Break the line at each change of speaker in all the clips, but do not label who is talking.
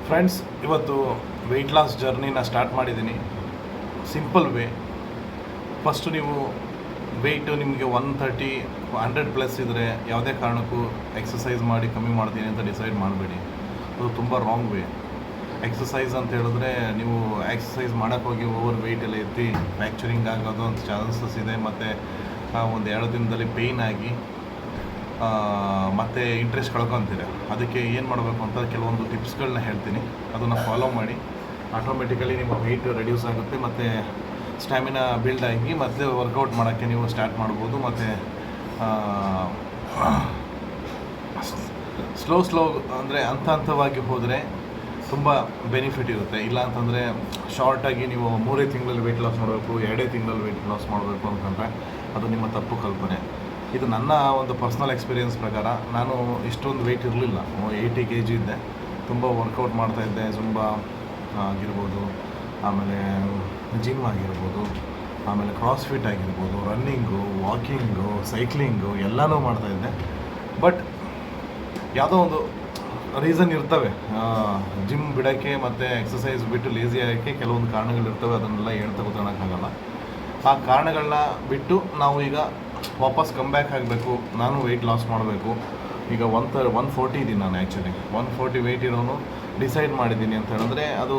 Friends, ಇವತ್ತು weight loss ಜರ್ನಿನ start ಮಾಡಿದ್ದೀನಿ. Simple way. First ನೀವು ವೆಯ್ಟು ನಿಮಗೆ 130 100 ಪ್ಲಸ್ ಇದ್ದರೆ ಯಾವುದೇ ಕಾರಣಕ್ಕೂ ಎಕ್ಸಸೈಸ್ ಮಾಡಿ ಕಮ್ಮಿ ಮಾಡ್ತೀನಿ ಅಂತ ಡಿಸೈಡ್ ಮಾಡಬೇಡಿ. ಅದು ತುಂಬ ರಾಂಗ್ ವೇ. ಎಕ್ಸಸೈಸ್ ಅಂತ ಹೇಳಿದ್ರೆ ನೀವು ಎಕ್ಸಸೈಸ್ ಮಾಡೋಕ್ಕೆ ಹೋಗಿ ಓವರ್ ವೆಯ್ಟ್ ಎಲ್ಲ ಎತ್ತಿ ಫ್ರ್ಯಾಕ್ಚರಿಂಗ್ ಆಗೋದು ಅಂತ ಚಾನ್ಸಸ್ ಇದೆ. ಮತ್ತು ಒಂದು 2 ದಿನದಲ್ಲಿ ಪೇಯ್ನ್ ಆಗಿ ಮತ್ತು ಇಂಟ್ರೆಸ್ಟ್ ಕಳ್ಕೊತೀರ. ಅದಕ್ಕೆ ಏನು ಮಾಡಬೇಕು ಅಂತ ಕೆಲವೊಂದು ಟಿಪ್ಸ್ಗಳನ್ನ ಹೇಳ್ತೀನಿ. ಅದನ್ನು ಫಾಲೋ ಮಾಡಿ ಆಟೋಮೆಟಿಕಲಿ ನಿಮ್ಮ ವೆಯ್ಟ್ ರೆಡ್ಯೂಸ್ ಆಗುತ್ತೆ ಮತ್ತು ಸ್ಟ್ಯಾಮಿನಾ ಬಿಲ್ಡ್ ಆಗಿ ಮತ್ತೆ ವರ್ಕೌಟ್ ಮಾಡೋಕ್ಕೆ ನೀವು ಸ್ಟಾರ್ಟ್ ಮಾಡ್ಬೋದು. ಮತ್ತು ಸ್ಲೋ ಅಂದರೆ ಹಂತವಾಗಿ ಹೋದರೆ ತುಂಬ ಬೆನಿಫಿಟ್ ಇರುತ್ತೆ. ಇಲ್ಲ ಅಂತಂದರೆ ಶಾರ್ಟಾಗಿ ನೀವು 3 ತಿಂಗಳಲ್ಲಿ ವೆಯ್ಟ್ ಲಾಸ್ ಮಾಡಬೇಕು, 2 ತಿಂಗಳಲ್ಲಿ ವೆಯ್ಟ್ ಲಾಸ್ ಮಾಡಬೇಕು ಅಂತಂದರೆ ಅದು ನಿಮ್ಮ ತಪ್ಪು ಕಲ್ಪನೆ. ಇದು ನನ್ನ ಒಂದು ಪರ್ಸ್ನಲ್ ಎಕ್ಸ್ಪೀರಿಯೆನ್ಸ್ ಪ್ರಕಾರ. ನಾನು ಇಷ್ಟೊಂದು ವೆಯ್ಟ್ ಇರಲಿಲ್ಲ, 80 kg ಇದ್ದೆ. ತುಂಬ ವರ್ಕೌಟ್ ಮಾಡ್ತಾಯಿದ್ದೆ, ಜುಂಬಾ ಆಗಿರ್ಬೋದು, ಆಮೇಲೆ ಜಿಮ್ ಆಗಿರ್ಬೋದು, ಆಮೇಲೆ ಕ್ರಾಸ್ಫಿಟ್ ಆಗಿರ್ಬೋದು, ರನ್ನಿಂಗು, ವಾಕಿಂಗು, ಸೈಕ್ಲಿಂಗು ಎಲ್ಲನೂ ಮಾಡ್ತಾಯಿದ್ದೆ. ಬಟ್ ಯಾವುದೋ ಒಂದು ರೀಸನ್ ಇರ್ತವೆ ಜಿಮ್ ಬಿಡೋಕ್ಕೆ ಮತ್ತು ಎಕ್ಸಸೈಸ್ ಬಿಟ್ಟು ಲೇಸಿ ಆಗೋಕ್ಕೆ ಕೆಲವೊಂದು ಕಾರಣಗಳಿರ್ತವೆ. ಅದನ್ನೆಲ್ಲ ಹೇಳ್ತಾ ಕೂತ್ಕೊಳ್ಳೋಕ್ಕಾಗಲ್ಲ. ಆ ಕಾರಣಗಳನ್ನ ಬಿಟ್ಟು ನಾವು ಈಗ ವಾಪಸ್ ಕಮ್ ಬ್ಯಾಕ್ ಆಗಬೇಕು. ನಾನು ವೆಯ್ಟ್ ಲಾಸ್ ಮಾಡಬೇಕು. ಈಗ 140 ಇದ್ದೀನಿ ನಾನು. ಆ್ಯಕ್ಚುಲಿ 140 ವೆಯ್ಟ್ ಇರೋನು ಡಿಸೈಡ್ ಮಾಡಿದ್ದೀನಿ ಅಂತ ಹೇಳಿದ್ರೆ ಅದು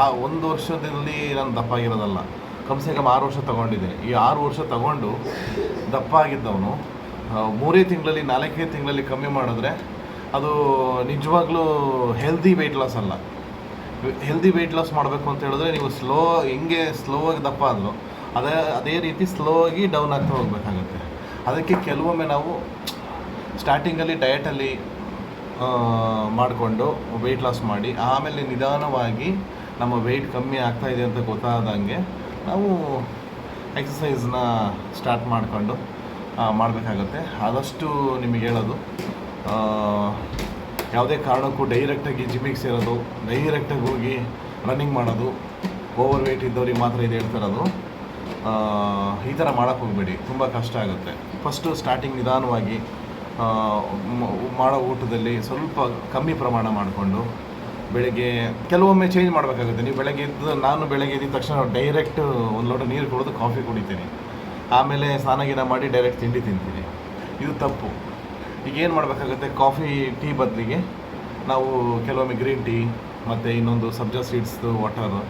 ಆ 1 ವರ್ಷದಲ್ಲಿ ನಾನು ದಪ್ಪ ಆಗಿರೋದಲ್ಲ. ಕಮ್ಸೆ ಕಮ್ 6 ವರ್ಷ ತೊಗೊಂಡಿದ್ದೀನಿ. ಈ 6 ವರ್ಷ ತೊಗೊಂಡು ದಪ್ಪ ಆಗಿದ್ದವನು 3 ತಿಂಗಳಲ್ಲಿ 4 ತಿಂಗಳಲ್ಲಿ ಕಮ್ಮಿ ಮಾಡಿದ್ರೆ ಅದು ನಿಜವಾಗ್ಲೂ ಹೆಲ್ದಿ ವೆಯ್ಟ್ ಲಾಸ್ ಅಲ್ಲ. ಹೆಲ್ದಿ ವೆಯ್ಟ್ ಲಾಸ್ ಮಾಡಬೇಕು ಅಂತ ಹೇಳಿದ್ರೆ ನೀವು ಸ್ಲೋ ಆಗಿ ದಪ್ಪ ಆದರೂ ಅದೇ ರೀತಿ ಸ್ಲೋ ಆಗಿ ಡೌನ್ ಆಗ್ತಾ ಹೋಗಬೇಕಾಗುತ್ತೆ. ಅದಕ್ಕೆ ಕೆಲವೊಮ್ಮೆ ನಾವು ಸ್ಟಾರ್ಟಿಂಗಲ್ಲಿ ಡಯಟಲ್ಲಿ ಮಾಡಿಕೊಂಡು ವೆಯ್ಟ್ ಲಾಸ್ ಮಾಡಿ ಆಮೇಲೆ ನಿಧಾನವಾಗಿ ನಮ್ಮ ವೆಯ್ಟ್ ಕಮ್ಮಿ ಆಗ್ತಾಯಿದೆ ಅಂತ ಗೊತ್ತಾದಂಗೆ ನಾವು ಎಕ್ಸಸೈಸ್ನ ಸ್ಟಾರ್ಟ್ ಮಾಡಿಕೊಂಡು ಮಾಡಬೇಕಾಗುತ್ತೆ. ಆದಷ್ಟು ನಿಮಗೆ ಹೇಳೋದು, ಯಾವುದೇ ಕಾರಣಕ್ಕೂ ಡೈರೆಕ್ಟಾಗಿ ಜಿಮ್ಮಿಗೆ ಸೇರೋದು, ಡೈರೆಕ್ಟಾಗಿ ಹೋಗಿ ರನ್ನಿಂಗ್ ಮಾಡೋದು, ಓವರ್ ವೆಯ್ಟ್ ಇದ್ದವ್ರಿಗೆ ಮಾತ್ರ ಇದು ಹೇಳ್ತಿರೋದು. ಈ ಥರ ಮಾಡೋಕ್ಕೆ ಹೋಗಬೇಡಿ, ತುಂಬ ಕಷ್ಟ ಆಗುತ್ತೆ. ಫಸ್ಟು ಸ್ಟಾರ್ಟಿಂಗ್ ನಿಧಾನವಾಗಿ ಮಾಡೋ ಊಟದಲ್ಲಿ ಸ್ವಲ್ಪ ಕಮ್ಮಿ ಪ್ರಮಾಣ ಮಾಡಿಕೊಂಡು ಬೆಳಗ್ಗೆ ಕೆಲವೊಮ್ಮೆ ಚೇಂಜ್ ಮಾಡಬೇಕಾಗುತ್ತೆ. ನೀವು ನಾನು ಬೆಳಗ್ಗೆ ಎದ್ದ ತಕ್ಷಣ ಡೈರೆಕ್ಟ್ 1 ಲೋಟ ನೀರು ಕುಡಿದು ಕಾಫಿ ಕುಡಿತೀನಿ, ಆಮೇಲೆ ಸ್ನಾನ ಮಾಡಿ ಡೈರೆಕ್ಟ್ ತಿಂಡಿ ತಿಂತೀನಿ. ಇದು ತಪ್ಪು. ಈಗ ಏನು ಮಾಡಬೇಕಾಗುತ್ತೆ, ಟೀ ಬದಲಿಗೆ ನಾವು ಕೆಲವೊಮ್ಮೆ ಗ್ರೀನ್ ಟೀ ಮತ್ತು ಇನ್ನೊಂದು ಸಬ್ಜಾ ಸೀಡ್ಸ್ದು ವಾಟರು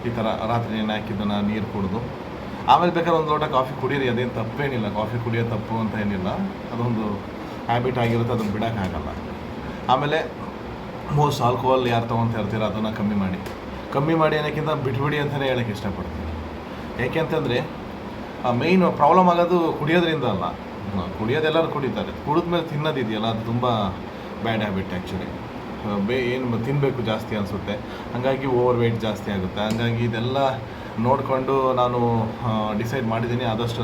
ಈ ಥರ ರಾತ್ರಿ ಹಾಕಿದ್ದನ್ನು ನೀರು ಕುಡಿದು ಆಮೇಲೆ ಬೇಕಾದ್ರೆ 1 ಲೋಟ ಕಾಫಿ ಕುಡೀರಿ. ಅದೇನು ತಪ್ಪೇನಿಲ್ಲ, ಕಾಫಿ ಕುಡಿಯೋದು ತಪ್ಪು ಅಂತ ಏನಿಲ್ಲ. ಅದೊಂದು ಹ್ಯಾಬಿಟ್ ಆಗಿರುತ್ತೆ, ಅದನ್ನು ಬಿಡೋಕ್ಕಾಗಲ್ಲ. ಆಮೇಲೆ ಆಲ್ಕೋಹಾಲ್ ಯಾರು ತೊಗೊತ ಇರ್ತೀರ ಅದನ್ನು ಕಮ್ಮಿ ಮಾಡಿ ಅನ್ನೋಕ್ಕಿಂತ ಬಿಟ್ಬಿಡಿ ಅಂತಲೇ ಹೇಳೋಕ್ಕೆ ಇಷ್ಟಪಡ್ತೀನಿ. ಯಾಕೆಂತಂದರೆ ಮೇಯ್ನ್ ಪ್ರಾಬ್ಲಮ್ ಆಗೋದು ಕುಡಿಯೋದ್ರಿಂದ ಅಲ್ಲ. ಕುಡಿಯೋದೆಲ್ಲರೂ ಕುಡಿತಾರೆ, ಕುಡಿದ್ಮೇಲೆ ತಿನ್ನೋದಿದೆಯಲ್ಲ ಅದು ತುಂಬ ಬ್ಯಾಡ್ ಹ್ಯಾಬಿಟ್ ಆ್ಯಕ್ಚುಲಿ. ಏನು ತಿನ್ನಬೇಕು ಜಾಸ್ತಿ ಅನಿಸುತ್ತೆ, ಹಾಗಾಗಿ ಓವರ್ ವೆಯ್ಟ್ ಜಾಸ್ತಿ ಆಗುತ್ತೆ. ಹಾಗಾಗಿ ಇದೆಲ್ಲ ನೋಡಿಕೊಂಡು ನಾನು ಡಿಸೈಡ್ ಮಾಡಿದ್ದೀನಿ. ಆದಷ್ಟು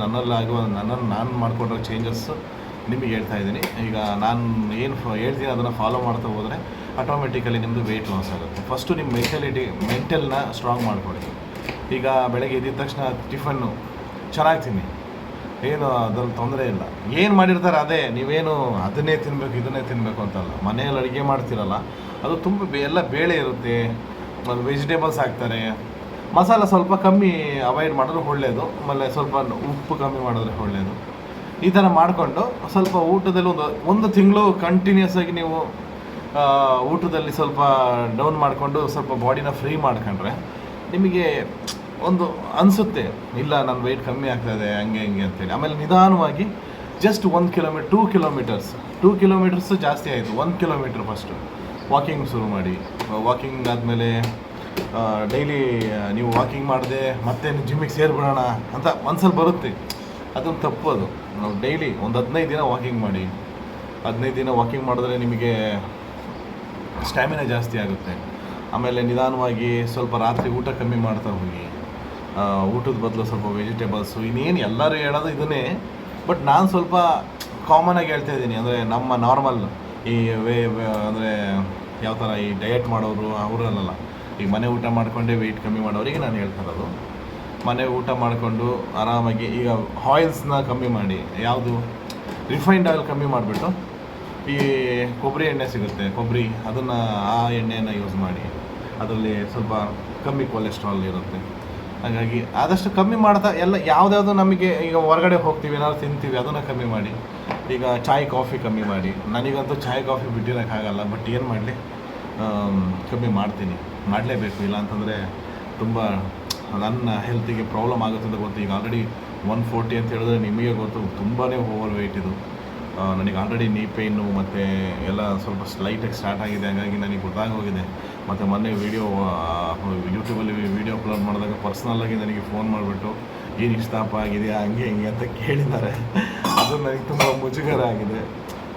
ನಾನು ಮಾಡಿಕೊಂಡಿರೋ ಚೇಂಜಸ್ಸು ನಿಮಗೆ ಹೇಳ್ತಾ ಇದ್ದೀನಿ. ಈಗ ನಾನು ಏನು ಹೇಳ್ತೀನಿ ಅದನ್ನು ಫಾಲೋ ಮಾಡ್ತಾ ಹೋದರೆ ಆಟೋಮೆಟಿಕಲಿ ನಿಮ್ಮದು ವೆಯ್ಟ್ ಲಾಸ್ ಆಗುತ್ತೆ. ಫಸ್ಟು ನಿಮ್ಮ ಮೆಂಟಲ್ನ ಸ್ಟ್ರಾಂಗ್ ಮಾಡ್ಕೊಳ್ಳಿ. ಈಗ ಬೆಳಗ್ಗೆ ಎದ್ದ ತಕ್ಷಣ ಟಿಫನ್ನು ಚೆನ್ನಾಗಿ ತಿನ್ನಿ, ಏನು ಅದ್ರಲ್ಲಿ ತೊಂದರೆ ಇಲ್ಲ. ಏನು ಮಾಡಿರ್ತಾರೆ ಅದೇ, ನೀವೇನು ಅದನ್ನೇ ತಿನ್ನಬೇಕು ಇದನ್ನೇ ತಿನ್ನಬೇಕು ಅಂತಲ್ಲ. ಮನೆಯಲ್ಲಿ ಅಡುಗೆ ಮಾಡ್ತಿರಲ್ಲ, ಅದು ತುಂಬ ಎಲ್ಲ ಬೇಳೆ ಇರುತ್ತೆ, ವೆಜಿಟೇಬಲ್ಸ್ ಹಾಕ್ತಾರೆ. ಮಸಾಲ ಸ್ವಲ್ಪ ಕಮ್ಮಿ ಅವಾಯ್ಡ್ ಮಾಡಿದ್ರೆ ಒಳ್ಳೆಯದು. ಆಮೇಲೆ ಸ್ವಲ್ಪ ಉಪ್ಪು ಕಮ್ಮಿ ಮಾಡಿದ್ರೆ ಒಳ್ಳೆಯದು. ಈ ಥರ ಮಾಡಿಕೊಂಡು ಸ್ವಲ್ಪ ಊಟದಲ್ಲಿ ಒಂದು ತಿಂಗಳು ಕಂಟಿನ್ಯೂಸ್ ಆಗಿ ನೀವು ಊಟದಲ್ಲಿ ಸ್ವಲ್ಪ ಡೌನ್ ಮಾಡಿಕೊಂಡು ಸ್ವಲ್ಪ ಬಾಡಿನ ಫ್ರೀ ಮಾಡ್ಕೊಂಡ್ರೆ ನಿಮಗೆ ಒಂದು ಅನಿಸುತ್ತೆ, ಇಲ್ಲ ನನ್ನ ವೆಯ್ಟ್ ಕಮ್ಮಿ ಆಗ್ತಾಯಿದೆ ಹಂಗೆ ಅಂತೇಳಿ. ಆಮೇಲೆ ನಿಧಾನವಾಗಿ ಜಸ್ಟ್ 1 ಕಿಲೋಮೀಟರ್ 2 ಕಿಲೋಮೀಟರ್ಸು ಜಾಸ್ತಿ ಆಯಿತು. 1 ಕಿಲೋಮೀಟ್ರ್ ಫಸ್ಟು ವಾಕಿಂಗ್ ಶುರು ಮಾಡಿ. ವಾಕಿಂಗ್ ಆದಮೇಲೆ ಡೈಲಿ ನೀವು ವಾಕಿಂಗ್ ಮಾಡಿದೆ ಮತ್ತೆ ಜಿಮ್ಮಿಗೆ ಸೇರಿಬಿಡೋಣ ಅಂತ ಮನ್ಸಲ್ಲಿ ಬರುತ್ತೆ. ಅದೊಂದು ತಪ್ಪು. ಅದು ನಾವು ಡೈಲಿ ಒಂದು 15 ದಿನ ವಾಕಿಂಗ್ ಮಾಡಿ. 15 ದಿನ ವಾಕಿಂಗ್ ಮಾಡಿದ್ರೆ ನಿಮಗೆ ಸ್ಟ್ಯಾಮಿನಾ ಜಾಸ್ತಿ ಆಗುತ್ತೆ. ಆಮೇಲೆ ನಿಧಾನವಾಗಿ ಸ್ವಲ್ಪ ರಾತ್ರಿ ಊಟ ಕಮ್ಮಿ ಮಾಡ್ತಾ ಹೋಗಿ, ಊಟದ ಬದಲು ಸ್ವಲ್ಪ ವೆಜಿಟೇಬಲ್ಸು, ಇನ್ನೇನು ಎಲ್ಲರೂ ಹೇಳೋದು ಇದನ್ನೇ. ಬಟ್ ನಾನು ಸ್ವಲ್ಪ ಕಾಮನಾಗಿ ಹೇಳ್ತಾ ಇದ್ದೀನಿ. ಅಂದರೆ ನಮ್ಮ ನಾರ್ಮಲ್ ಈ ಅಂದರೆ ಯಾವ ಥರ ಈ ಡಯಟ್ ಮಾಡೋರು ಅವರಲ್ಲ, ಈ ಮನೆ ಊಟ ಮಾಡಿಕೊಂಡೇ ವೆಯ್ಟ್ ಕಮ್ಮಿ ಮಾಡೋರಿಗೆ ನಾನು ಹೇಳ್ತಾ ಇರೋದು. ಮನೆ ಊಟ ಮಾಡಿಕೊಂಡು ಆರಾಮಾಗಿ ಈಗ ಆಯಿಲ್ಸ್ನ ಕಮ್ಮಿ ಮಾಡಿ, ಯಾವುದು ರಿಫೈನ್ಡ್ ಆಯಿಲ್ ಕಮ್ಮಿ ಮಾಡಿಬಿಟ್ಟು ಈ ಕೊಬ್ಬರಿ ಎಣ್ಣೆ ಸಿಗುತ್ತೆ, ಕೊಬ್ಬರಿ, ಅದನ್ನು ಆ ಎಣ್ಣೆಯನ್ನು ಯೂಸ್ ಮಾಡಿ. ಅದರಲ್ಲಿ ಸ್ವಲ್ಪ ಕಮ್ಮಿ ಕೊಲೆಸ್ಟ್ರಾಲ್ ಇರುತ್ತೆ. ಹಾಗಾಗಿ ಆದಷ್ಟು ಕಮ್ಮಿ ಮಾಡ್ತಾ ಎಲ್ಲ ಯಾವುದ್ಯಾವುದು ನಮಗೆ ಈಗ ಹೊರಗಡೆ ಹೋಗ್ತೀವಿ ಏನಾದ್ರು ತಿಂತೀವಿ ಅದನ್ನು ಕಮ್ಮಿ ಮಾಡಿ. ಈಗ ಚಾಯ್ ಕಾಫಿ ಕಮ್ಮಿ ಮಾಡಿ. ನನಗಂತೂ ಚಾಯ್ ಕಾಫಿ ಬಿಟ್ಟಿರೋಕ್ಕಾಗಲ್ಲ, ಬಟ್ ಏನು ಮಾಡಲಿ, ಕಮ್ಮಿ ಮಾಡ್ತೀನಿ, ಮಾಡಲೇಬೇಕು. ಇಲ್ಲ ಅಂತಂದರೆ ತುಂಬ ನನ್ನ ಹೆಲ್ತಿಗೆ ಪ್ರಾಬ್ಲಮ್ ಆಗುತ್ತೆ ಅಂತ ಗೊತ್ತು. ಈಗ ಆಲ್ರೆಡಿ 140 ಅಂತ ಹೇಳಿದ್ರೆ ನಿಮಗೆ ಗೊತ್ತು, ತುಂಬಾ ಓವರ್ ವೆಯ್ಟ್ ಇದು. ನನಗೆ ಆಲ್ರೆಡಿ ನೀ ಪೇಯ್ನು ಮತ್ತು ಎಲ್ಲ ಸ್ವಲ್ಪ ಲೈಟಾಗಿ ಸ್ಟಾರ್ಟ್ ಆಗಿದೆ. ಹಾಗಾಗಿ ನನಗೆ ಗೊತ್ತಾಗೋಗಿದೆ. ಮತ್ತು ಮೊನ್ನೆ ಯೂಟ್ಯೂಬಲ್ಲಿ ವೀಡಿಯೋ ಅಪ್ಲೋಡ್ ಮಾಡಿದಾಗ ಪರ್ಸ್ನಲ್ಲಾಗಿ ನನಗೆ ಫೋನ್ ಮಾಡಿಬಿಟ್ಟು ಏನು ಇಷ್ಟ ದಪ್ಪ ಆಗಿದೆಯಾ ಹಂಗೆ ಹಿಂಗೆ ಅಂತ ಕೇಳಿದ್ದಾರೆ. ಅದು ನನಗೆ ತುಂಬ ಮುಜುಗರ ಆಗಿದೆ.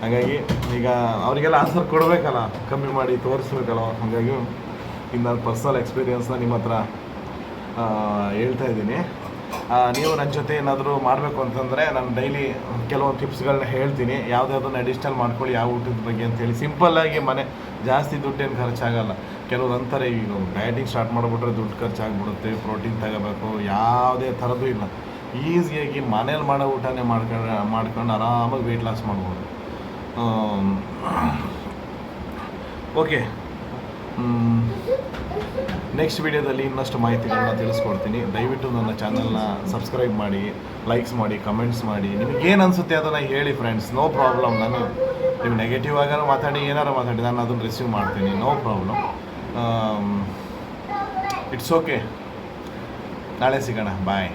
ಹಾಗಾಗಿ ಈಗ ಅವರಿಗೆಲ್ಲ ಆನ್ಸರ್ ಕೊಡಬೇಕಲ್ಲ, ಕಮ್ಮಿ ಮಾಡಿ ತೋರಿಸ್ಬೇಕಲ್ಲ. ಹಾಗಾಗಿ ಇನ್ನು ನಾನು ಪರ್ಸ್ನಲ್ ಎಕ್ಸ್ಪೀರಿಯನ್ಸ್ನ ನಿಮ್ಮ ಹತ್ರ ಹೇಳ್ತಾ ಇದ್ದೀನಿ. ನೀವು ನನ್ನ ಜೊತೆ ಏನಾದರೂ ಮಾಡಬೇಕು ಅಂತಂದರೆ ನಾನು ಡೈಲಿ ಕೆಲವೊಂದು ಟಿಪ್ಸ್ಗಳನ್ನ ಹೇಳ್ತೀನಿ. ಯಾವುದಾದನ್ನು ಅಡಿಷ್ನಲ್ ಮಾಡ್ಕೊಳ್ಳಿ ಯಾವ ಊಟದ ಬಗ್ಗೆ ಅಂತೇಳಿ. ಸಿಂಪಲ್ಲಾಗಿ ಮನೆ ಜಾಸ್ತಿ ದುಡ್ಡೇನು ಖರ್ಚಾಗಲ್ಲ. ಕೆಲವ್ರು ಅಂತಾರೆ ಈಗ ಡಯಟಿಂಗ್ ಸ್ಟಾರ್ಟ್ ಮಾಡಿಬಿಟ್ರೆ ದುಡ್ಡು ಖರ್ಚಾಗ್ಬಿಡುತ್ತೆ, ಪ್ರೋಟೀನ್ ತಗೋಬೇಕು, ಯಾವುದೇ ಥರದ್ದು ಇಲ್ಲ. ಈಸಿಯಾಗಿ ಮನೇಲಿ ಮಾಡೋ ಊಟನೇ ಮಾಡ್ಕೊಂಡು ಆರಾಮಾಗಿ ವೆಯ್ಟ್ ಲಾಸ್ ಮಾಡ್ಬೋದು. ಓಕೆ, ನೆಕ್ಸ್ಟ್ ವಿಡಿಯೋದಲ್ಲಿ ಇನ್ನಷ್ಟು ಮಾಹಿತಿಗಳನ್ನ ತಿಳಿಸ್ಕೊಡ್ತೀನಿ. ದಯವಿಟ್ಟು ನನ್ನ ಚಾನಲ್ನ ಸಬ್ಸ್ಕ್ರೈಬ್ ಮಾಡಿ, ಲೈಕ್ಸ್ ಮಾಡಿ, ಕಮೆಂಟ್ಸ್ ಮಾಡಿ. ನಿಮಗೇನು ಅನಿಸುತ್ತೆ ಅದನ್ನು ಹೇಳಿ ಫ್ರೆಂಡ್ಸ್, ನೋ ಪ್ರಾಬ್ಲಮ್. ನಾನು ನೀವು ನೆಗೆಟಿವ್ ಆಗಾರು ಮಾತಾಡಿ, ಏನಾರು ಮಾತಾಡಿ, ನಾನು ಅದನ್ನು ರಿಸೀವ್ ಮಾಡ್ತೀನಿ, ನೋ ಪ್ರಾಬ್ಲಮ್. It's okay. ನಾಳೆ ಸಿಗೋಣ, ಬಾಯ್.